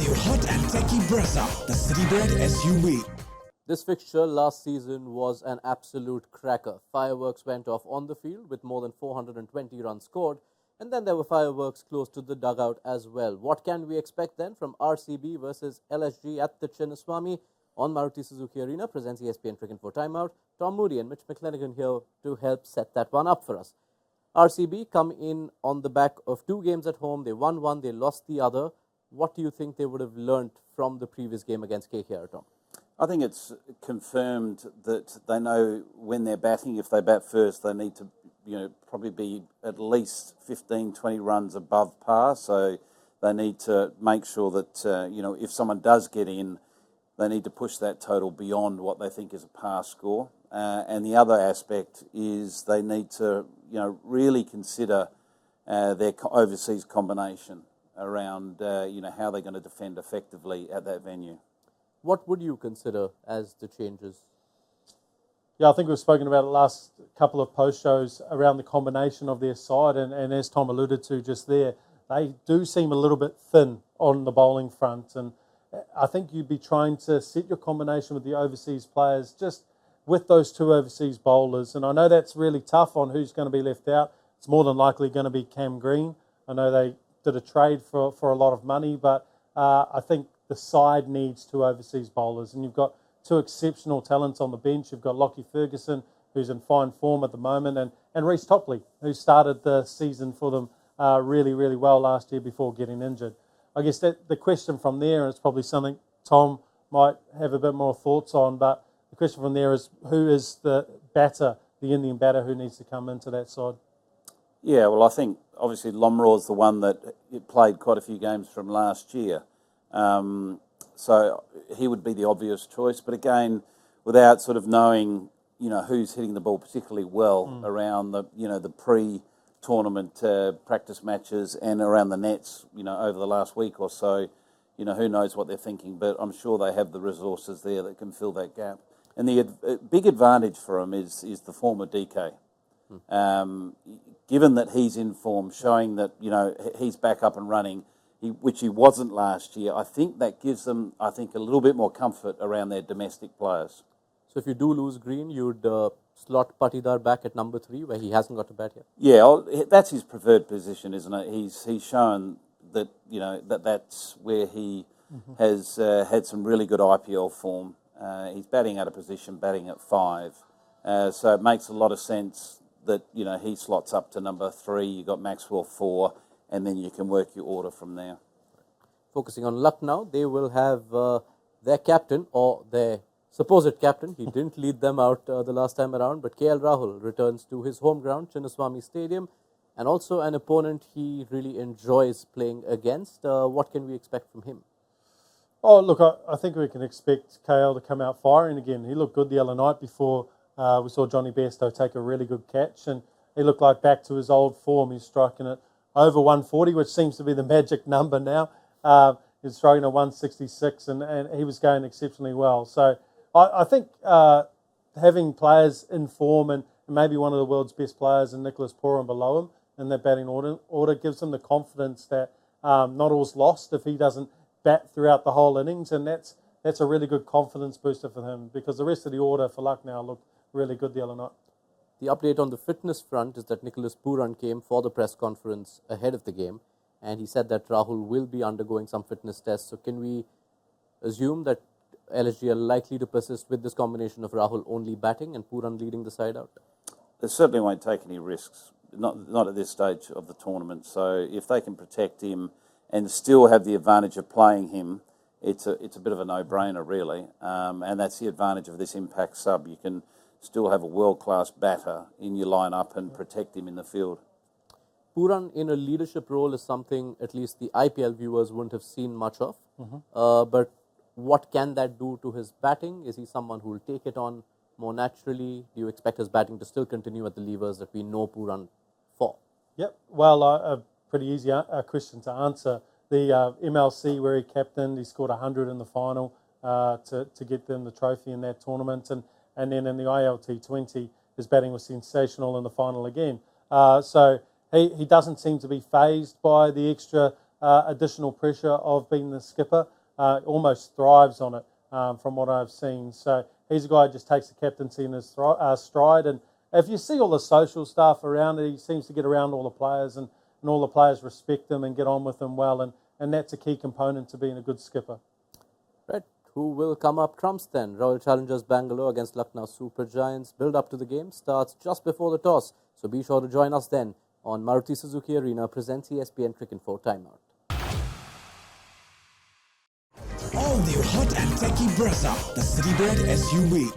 your hot and techy Brezza, the Citybred SUV. This fixture last season was an absolute cracker. Fireworks went off on the field with more than 420 runs scored, and then there were fireworks close to the dugout as well. What can we expect then from RCB versus LSG at the Chinnaswamy on Maruti Suzuki Arena? Presents ESPN Cricinfo Timeout. Tom Moody and McClenaghan here to help set that one up for us. RCB come in on the back of 2 games at home. They won one, they lost the other. What do you think they would have learnt from the previous game against KKR, Tom? I think it's confirmed that they know when they're batting, if they bat first, they need to, probably be at least 15, 20 runs above par. So they need to make sure that, if someone does get in, they need to push that total beyond what they think is a par score. And the other aspect is they need to, really consider their overseas combination around, how they're going to defend effectively at that venue. What would you consider as the changes? Yeah, I think we've spoken about it last couple of post shows around the combination of their side, and as Tom alluded to just there, they do seem a little bit thin on the bowling front, and I think you'd be trying to set your combination with the overseas players just with those 2 overseas bowlers, and I know that's really tough on who's going to be left out. It's more than likely going to be Cam Green. I know they did a trade for a lot of money, but I think the side needs 2 overseas bowlers, and you've got 2 exceptional talents on the bench. You've got Lockie Ferguson, who's in fine form at the moment, and Reece Topley, who started the season for them really, really well last year before getting injured. I guess that the question from there, and it's probably something Tom might have a bit more thoughts on, but the question from there is who is the batter, the Indian batter who needs to come into that side? Yeah, well, I think obviously Lomraw's the one that played quite a few games from last year. So he would be the obvious choice. But again, without sort of knowing, who's hitting the ball particularly well around the, the pre-tournament practice matches and around the nets, over the last week or so, who knows what they're thinking. But I'm sure they have the resources there that can fill that gap. And the big advantage for him is the form of DK. Given that he's in form, showing that, he's back up and running, which he wasn't last year, I think that gives them, a little bit more comfort around their domestic players. So if you do lose Green, you'd slot Patidar back at number 3, where he hasn't got to bat yet? Yeah, that's his preferred position, isn't it? He's shown that, that's where he has had some really good IPL form. He's batting out of position, batting at 5. So it makes a lot of sense that, he slots up to number 3, you've got Maxwell 4, and then you can work your order from there. Focusing on Lucknow, they will have their captain, or their supposed captain. He didn't lead them out the last time around, but KL Rahul returns to his home ground, Chinnaswamy Stadium, and also an opponent he really enjoys playing against. What can we expect from him? Oh, look, I think we can expect KL to come out firing again. He looked good the other night before we saw Johnny Bairstow take a really good catch, and he looked like back to his old form. He's striking it over 140, which seems to be the magic number now. He's striking at 166, and he was going exceptionally well. So I think having players in form and maybe one of the world's best players in Nicholas Pooran below him in that batting order gives him the confidence that not all's lost if he doesn't bat throughout the whole innings, and that's a really good confidence booster for him, because the rest of the order for Lucknow looked really good the other night. The update on the fitness front is that Nicholas Pooran came for the press conference ahead of the game, and he said that Rahul will be undergoing some fitness tests. So can we assume that LSG are likely to persist with this combination of Rahul only batting and Pooran leading the side out? They certainly won't take any risks, not at this stage of the tournament. So if they can protect him and still have the advantage of playing him, it's a bit of a no-brainer, really. And that's the advantage of this impact sub. You can still have a world-class batter in your lineup and protect him in the field. Pooran in a leadership role is something at least the IPL viewers wouldn't have seen much of. But what can that do to his batting? Is he someone who will take it on more naturally? Do you expect his batting to still continue at the levers that we know Pooran for? Yep. Well, a pretty easy question to answer. The MLC where he captained, he scored 100 in the final to get them the trophy in that tournament. And then in the ILT20, his batting was sensational in the final again. So he doesn't seem to be fazed by the extra additional pressure of being the skipper. Almost thrives on it from what I've seen. So he's a guy who just takes the captaincy in his stride. And if you see all the social stuff around it, he seems to get around all the players and all the players respect him and get on with him well. And that's a key component to being a good skipper. Right. Who will come up trumps then? Royal Challengers Bangalore against Lucknow Super Giants. Build up to the game starts just before the toss. So be sure to join us then on Maruti Suzuki Arena presents ESPN Cricinfo Timeout. All new hot and techy Brezza, the city bred SUV.